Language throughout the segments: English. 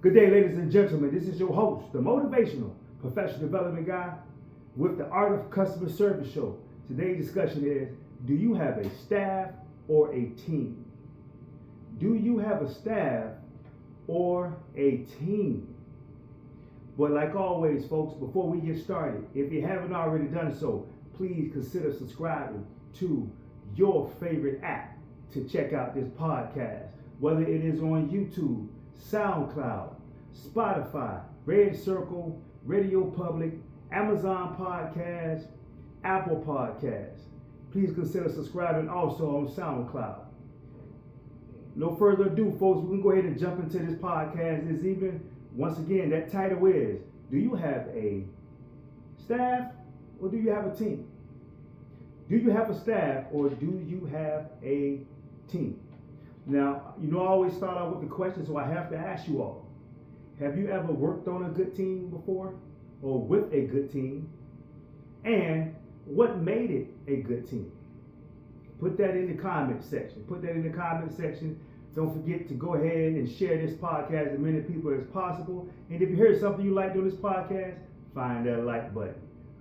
Good day, ladies and gentlemen. This is your host, the motivational professional development guy with the Art of Customer Service show. Today's discussion is, do you have a staff or a team? Do you have a staff or a team? But like always, folks, before we get started, if you haven't already done so, please consider subscribing to your favorite app to check out this podcast, whether it is on YouTube, SoundCloud, Spotify, Red Circle, Radio Public, Amazon Podcasts, Apple Podcasts. Please consider subscribing also on SoundCloud. No further ado, folks, we can go ahead and jump into this podcast this evening. Once again, that title is, do you have a staff or do you have a team? Do you have a staff or do you have a team? Now, I always start out with the question, so I have to ask you all. Have you ever worked on a good team before or with a good team? And what made it a good team? Put that in the comment section. Don't forget to go ahead and share this podcast with as many people as possible. And if you hear something you liked on this podcast, find that like button.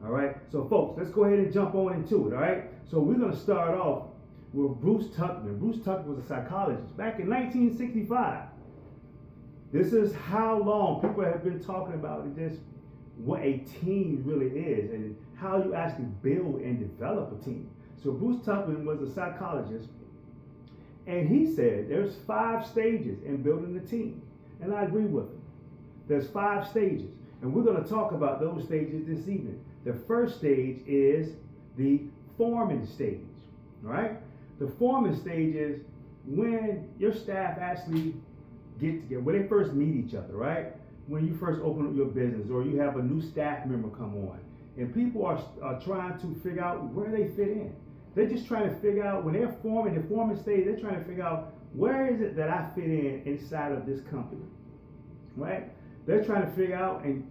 All right. So, folks, let's go ahead and jump on into it. All right. So we're going to start off with Bruce Tuckman. Bruce Tuckman was a psychologist back in 1965. This is how long people have been talking about this, what a team really is and how you actually build and develop a team. So Bruce Tuckman was a psychologist, and he said there's 5 stages in building a team. And I agree with him. There's 5 stages, and we're going to talk about those stages this evening. The first stage is the forming stage, all right? The forming stage is when your staff actually get together, when they first meet each other, right? When you first open up your business or you have a new staff member come on, and people are trying to figure out where they fit in. They're just trying to figure out, when they're forming the forming stage, they're trying to figure out, where is it that I fit in inside of this company, right? They're trying to figure out, and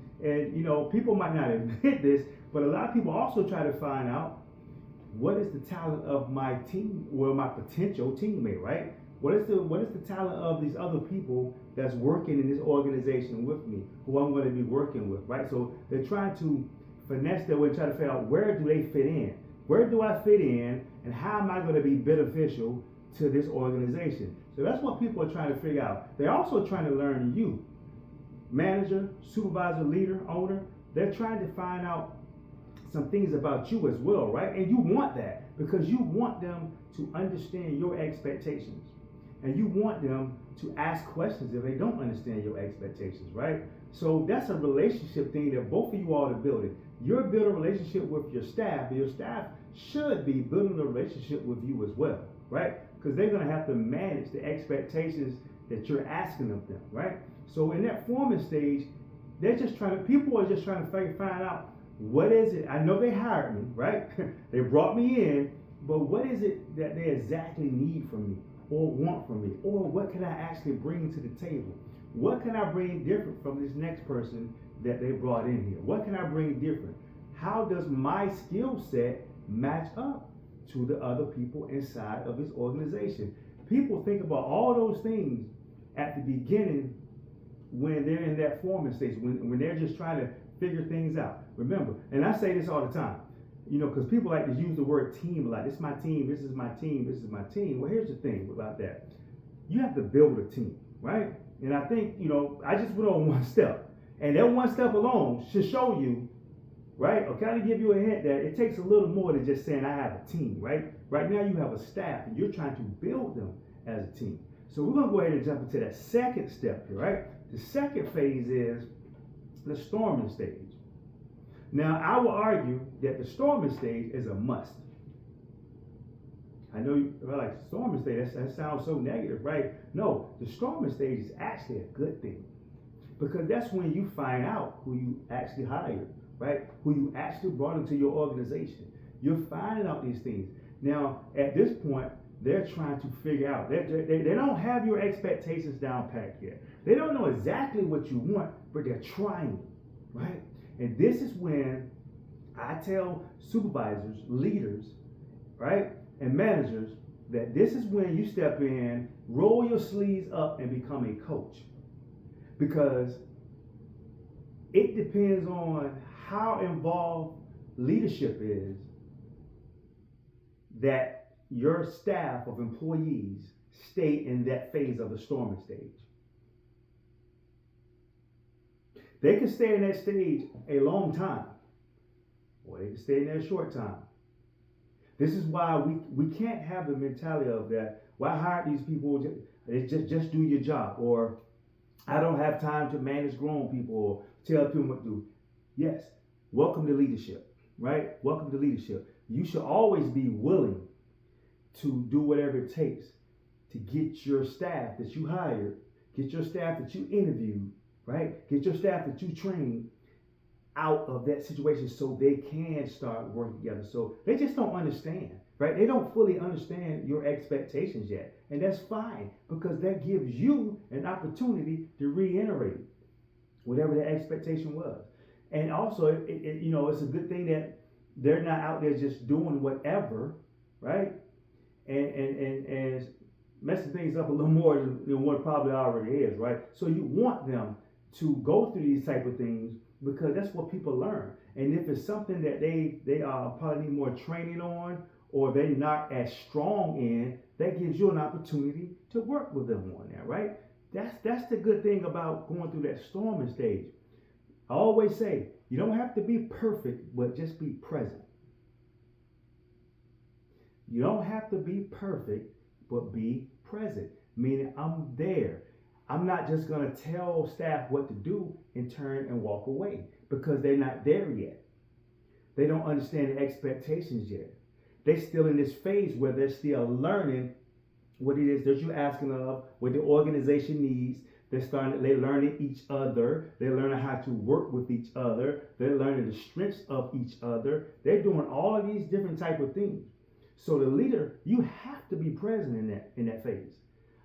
people might not admit this, but a lot of people also try to find out, what is the talent of my team, or my potential teammate, right? What is the talent of these other people that's working in this organization with me, who I'm going to be working with, right? So they're trying to finesse their way, try to figure out, where do they fit in? Where do I fit in, and how am I going to be beneficial to this organization? So that's what people are trying to figure out. They're also trying to learn you, manager, supervisor, leader, owner. They're trying to find out some things about you as well, right? And you want that because you want them to understand your expectations. And you want them to ask questions if they don't understand your expectations, right? So that's a relationship thing that both of you all are building. You're building a relationship with your staff, but your staff should be building a relationship with you as well, right? Because they're going to have to manage the expectations that you're asking of them, right? So in that forming stage, people are just trying to find out, what is it? I know they hired me, right? They brought me in, but what is it that they exactly need from me or want from me? Or what can I actually bring to the table? What can I bring different from this next person that they brought in here? What can I bring different? How does my skill set match up to the other people inside of this organization? People think about all those things at the beginning when they're in that forming stage, when they're just trying to figure things out. Remember, and I say this all the time, because people like to use the word team a lot. This is my team, this is my team, this is my team. Well, here's the thing about that. You have to build a team, right? And I think, I just went on one step. And that one step alone should show you, right, or kind of give you a hint that it takes a little more than just saying I have a team, right? Right now you have a staff and you're trying to build them as a team. So we're going to go ahead and jump into that second step here, right? The second phase is the storming stage. Now, I will argue that the storming stage is a must. I know you're like, storming stage, that sounds so negative, right? No, the storming stage is actually a good thing, because that's when you find out who you actually hired, right? Who you actually brought into your organization. You're finding out these things. Now, at this point, they're trying to figure out. They don't have your expectations down packed yet. They don't know exactly what you want, but they're trying, right? And this is when I tell supervisors, leaders, right, and managers that this is when you step in, roll your sleeves up, and become a coach. because it depends on how involved leadership is that your staff of employees stay in that phase of the storming stage. They can stay in that stage a long time, or they can stay in there a short time. This is why we can't have the mentality of that, well, I hired these people, just do your job, or I don't have time to manage grown people or tell people what to do. Yes, welcome to leadership, right? Welcome to leadership. You should always be willing to do whatever it takes to get your staff that you hired, get your staff that you interviewed, right? Get your staff that you trained out of that situation so they can start working together. So they just don't understand, right? They don't fully understand your expectations yet. And that's fine, because that gives you an opportunity to reiterate whatever the expectation was. And also, it's a good thing that they're not out there just doing whatever, right? And messing things up a little more than what probably already is, right? So you want them to go through these type of things, because that's what people learn. And if it's something that they probably need more training on, or they're not as strong in, that gives you an opportunity to work with them on that, right? That's the good thing about going through that storming stage. I always say, you don't have to be perfect, but just be present. You don't have to be perfect, but be present. Meaning, I'm there. I'm not just going to tell staff what to do and turn and walk away, because they're not there yet. They don't understand the expectations yet. They're still in this phase where they're still learning what it is that you're asking of, what the organization needs. They're learning each other. They're learning how to work with each other. They're learning the strengths of each other. They're doing all of these different type of things. So the leader, you have to be present in that phase.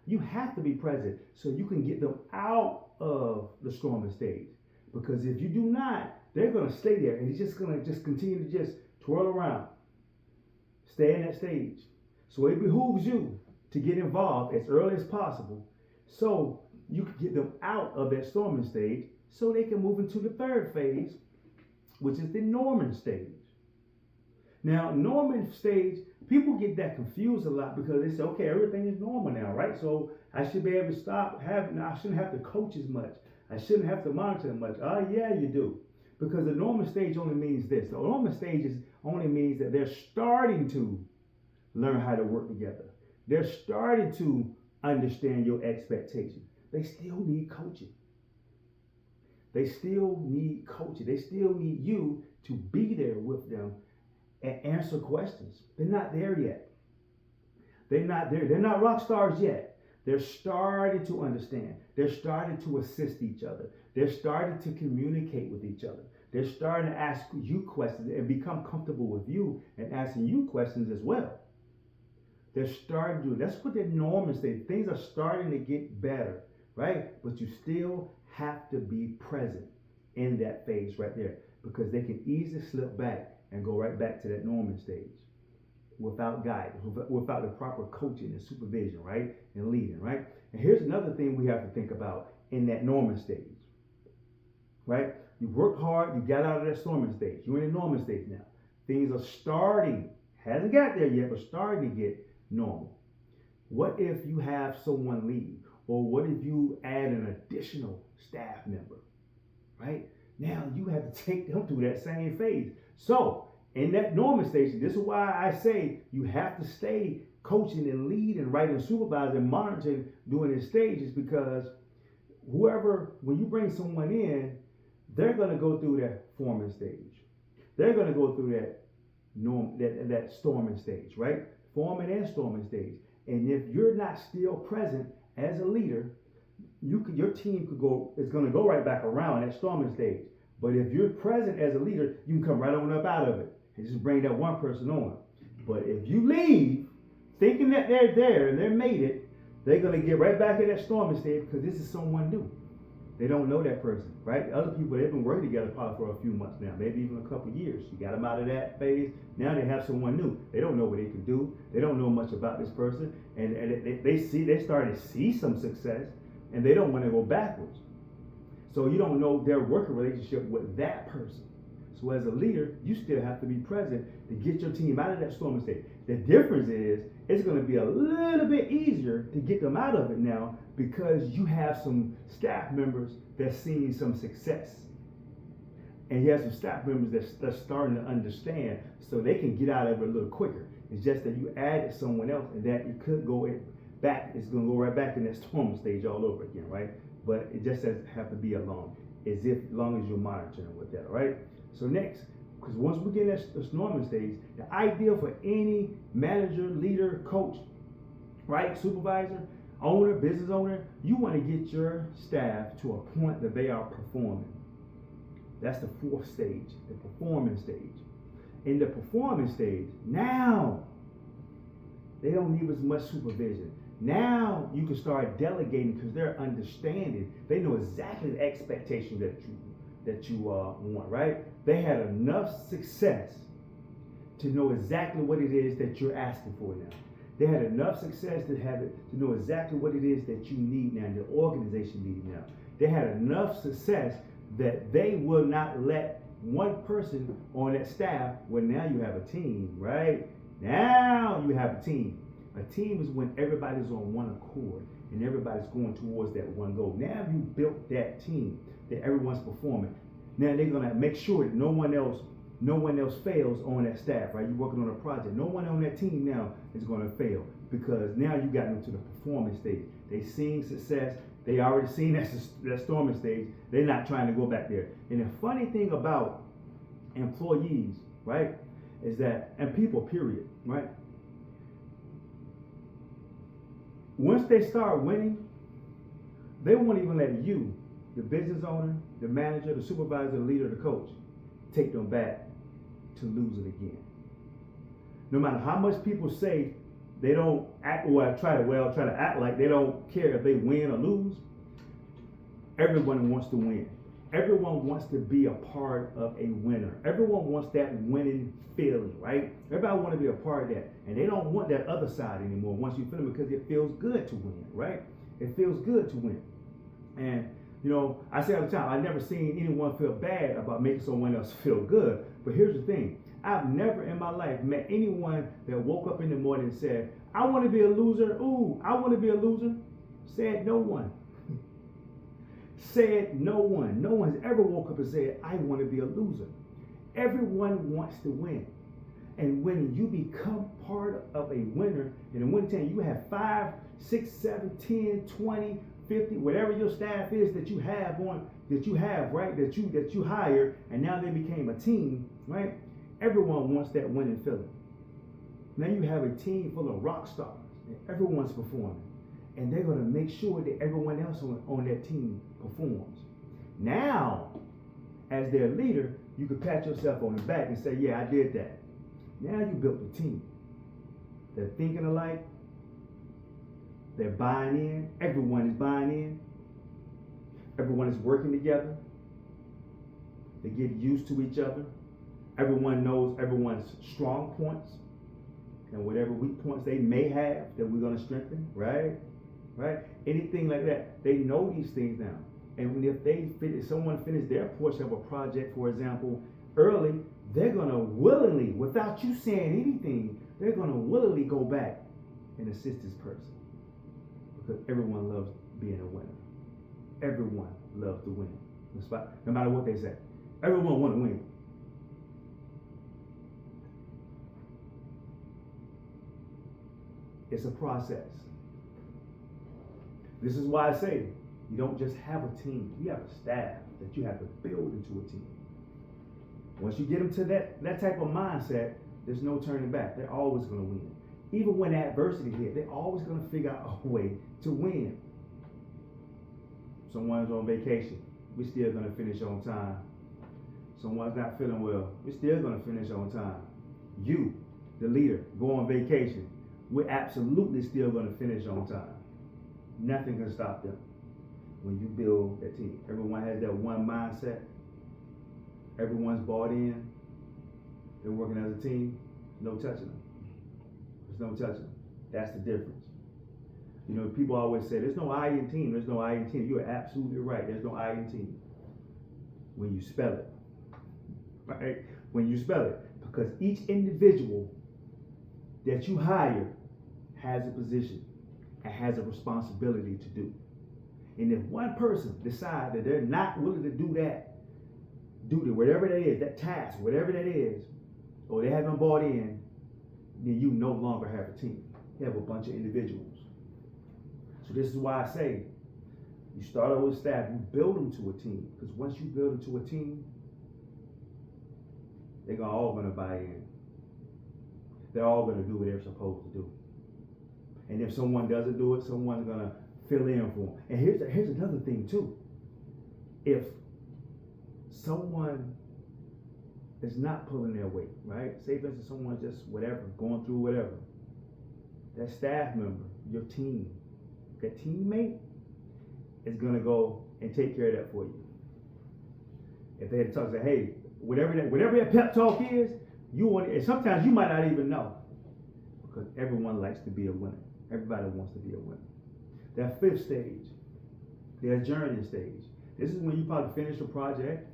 You have to be present so you can get them out of the storming stage. Because if you do not, they're going to stay there, and it's just going to just continue to just twirl around. Stay in that stage. So it behooves you to get involved as early as possible so you can get them out of that storming stage so they can move into the third phase, which is the norming stage. Now, norming stage, people get that confused a lot because they say, okay, everything is normal now, right? So I should be able to I shouldn't have to coach as much. I shouldn't have to monitor as much. Yeah, you do. Because the norming stage only means this. The norming stage only means that they're starting to learn how to work together. They're starting to understand your expectations. They still need coaching. They still need coaching. They still need you to be there with them and answer questions. They're not there yet. They're not there. They're not rock stars yet. They're starting to understand. They're starting to assist each other. They're starting to communicate with each other. They're starting to ask you questions and become comfortable with you and asking you questions as well. They're starting to do. That's what the normals say. Things are starting to get better, right? But you still have to be present in that phase right there, because they can easily slip back and go right back to that norming stage without guidance, without the proper coaching and supervision, right? And leading, right? And here's another thing we have to think about in that norming stage, right? You worked hard, you got out of that storming stage. You're in the norming stage now. Things are starting, hasn't got there yet, but starting to get normal. What if you have someone leave? Or what if you add an additional staff member, right? Now you have to take them through that same phase. So in that norming stage, this is why I say you have to stay coaching and leading, right, and supervising and monitoring during the stages, because when you bring someone in, they're going to go through that forming stage. They're going to go through that storming stage, right? Forming and storming stage. And if you're not still present as a leader, your team is going to go right back around that storming stage. But if you're present as a leader, you can come right on up out of it and just bring that one person on. But if you leave thinking that they're there and they made it, they're going to get right back in that storming stage, because this is someone new. They don't know that person, right? Other people, they've been working together probably for a few months now, maybe even a couple of years. You got them out of that phase. Now they have someone new. They don't know what they can do. They don't know much about this person. And they start to see some success, and they don't want to go backwards. So you don't know their working relationship with that person. So as a leader, you still have to be present to get your team out of that storming state. The difference is it's going to be a little bit easier to get them out of it now because you have some staff members that's seeing some success. And you have some staff members that's starting to understand so they can get out of it a little quicker. It's just that you added someone else and that it could go back. It's going to go right back in that storming stage all over again, right? But it just doesn't have to be long as long as you're monitoring with that, all right? So next, because once we get in that storming stage, the idea for any manager, leader, coach, right, supervisor, owner, business owner, you want to get your staff to a point that they are performing. That's the fourth stage, the performing stage. In the performing stage, now they don't need as much supervision. Now you can start delegating because they're understanding. They know exactly the expectation that you want, right? They had enough success to know exactly what it is that you're asking for now. They had enough success to know exactly what it is that you need now, the organization needs now. They had enough success that they will not let one person on that staff, well, now you have a team, right? Now you have a team. A team is when everybody's on one accord and everybody's going towards that one goal. Now you built that team that everyone's performing. Now they're gonna make sure that no one else fails on that staff, right? You're working on a project. No one on that team now is gonna fail because now you got them to the performance stage. They seen success. They already seen that storming stage. They're not trying to go back there. And the funny thing about employees, right, is that, and people, period, right? Once they start winning, they won't even let you, the business owner, the manager, the supervisor, the leader, the coach, take them back to lose it again. No matter how much people say they don't act, try to act like they don't care if they win or lose. Everyone wants to win. Everyone wants to be a part of a winner. Everyone wants that winning feeling, right? Everybody wants to be a part of that. And they don't want that other side anymore once you feel it because it feels good to win, right? It feels good to win. And, you know, I say all the time, I've never seen anyone feel bad about making someone else feel good. But here's the thing. I've never in my life met anyone that woke up in the morning and said, I want to be a loser. Ooh, I want to be a loser. Said no one. Said no one. No one's ever woke up and said, I want to be a loser. Everyone wants to win. And when you become part of a winner, and in one time you have 5, 6, 7, 10, 20, 50, whatever your staff is that you have, right, that you hire, and now they became a team, right? Everyone wants that winning feeling. Now you have a team full of rock stars, and everyone's performing. And they're going to make sure that everyone else on that team performs. Now, as their leader, you can pat yourself on the back and say, yeah, I did that. Now you built a team. They're thinking alike. They're buying in. Everyone is buying in. Everyone is working together. They get used to each other. Everyone knows everyone's strong points and whatever weak points they may have that we're going to strengthen, right? Right? Anything like that. They know these things now. And if someone finished their portion of a project, for example, early, they're going to willingly, without you saying anything, they're going to willingly go back and assist this person. Because everyone loves being a winner. Everyone loves to win. No matter what they say. Everyone wants to win. It's a process. This is why I say you don't just have a team. You have a staff that you have to build into a team. Once you get them to that type of mindset, there's no turning back. They're always going to win. Even when adversity hits, they're always going to figure out a way to win. Someone's on vacation. We're still going to finish on time. Someone's not feeling well. We're still going to finish on time. You, the leader, go on vacation. We're absolutely still going to finish on time. Nothing can stop them when you build that team. Everyone has that one mindset. Everyone's bought in. They're working as a team. No touching them. There's no touching them. That's the difference. You know, people always say, there's no I in team, there's no I in team. You're absolutely right. There's no I in team. When you spell it. Right? When you spell it. Because each individual that you hire has a position and has a responsibility to do. And if one person decides that they're not willing to do that duty, whatever that is, that task, whatever that is, or they haven't bought in, then you no longer have a team. You have a bunch of individuals. So this is why I say, you start out with staff, you build them to a team. Because once you build them to a team, they're all going to buy in. They're all going to do what they're supposed to do. And if someone doesn't do it, someone's going to fill in for them. And here's another thing too. If someone is not pulling their weight, right? Say for instance, someone's just whatever, going through whatever. That staff member, your team, that teammate is going to go and take care of that for you. If they had to talk, say, hey, whatever that pep talk is, you want it. And sometimes you might not even know, because everyone likes to be a winner. Everybody wants to be a winner. That fifth stage, the adjourning stage. This is when you probably finish a project,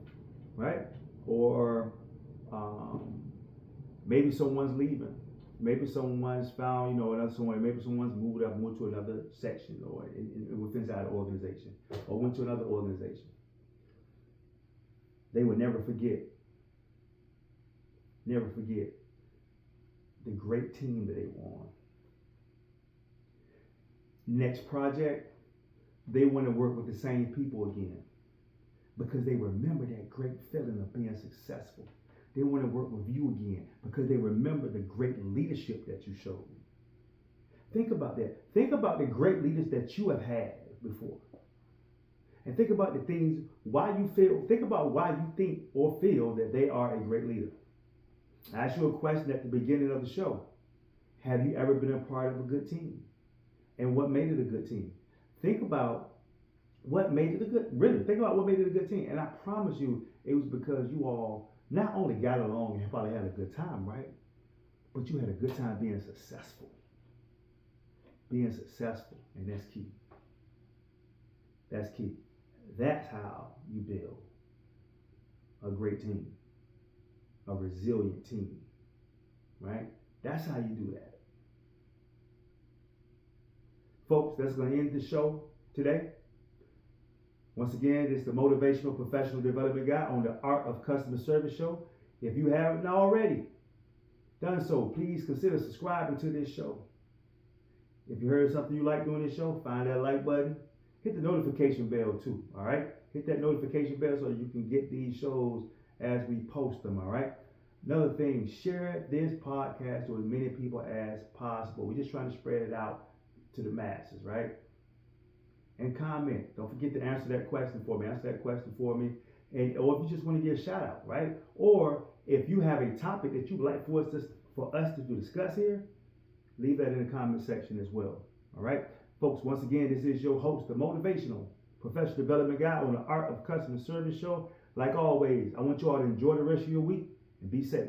right? Or maybe someone's leaving. Maybe someone's found, another someone. Maybe someone's moved to another section or within inside the organization, or went to another organization. They would never forget the great team that they were on. Next project, they want to work with the same people again because they remember that great feeling of being successful. They want to work with you again because they remember the great leadership that you showed. Think about that. Think about the great leaders that you have had before. And think about the things, think about why you think or feel that they are a great leader. I asked you a question at the beginning of the show. Have you ever been a part of a good team? And what made it a good team? Think about what made it a good, really, think about what made it a good team. And I promise you, it was because you all not only got along and probably had a good time, right? But you had a good time being successful. Being successful, and that's key. That's key. That's how you build a great team, a resilient team, right? That's how you do that. Folks, that's going to end the show today. Once again, this is the Motivational Professional Development Guy on the Art of Customer Service show. If you haven't already done so, please consider subscribing to this show. If you heard something you like doing this show, find that like button. Hit the notification bell too, all right? Hit that notification bell so you can get these shows as we post them, all right? Another thing, share this podcast with as many people as possible. We're just trying to spread it out to the masses, right? And comment. Don't forget to answer that question for me. Answer that question for me. Or if you just want to give a shout out, right? Or if you have a topic that you'd like for us to discuss here, leave that in the comment section as well. All right? Folks, once again, this is your host, the Motivational Professional Development Guy on the Art of Customer Service show. Like always, I want you all to enjoy the rest of your week and be safe.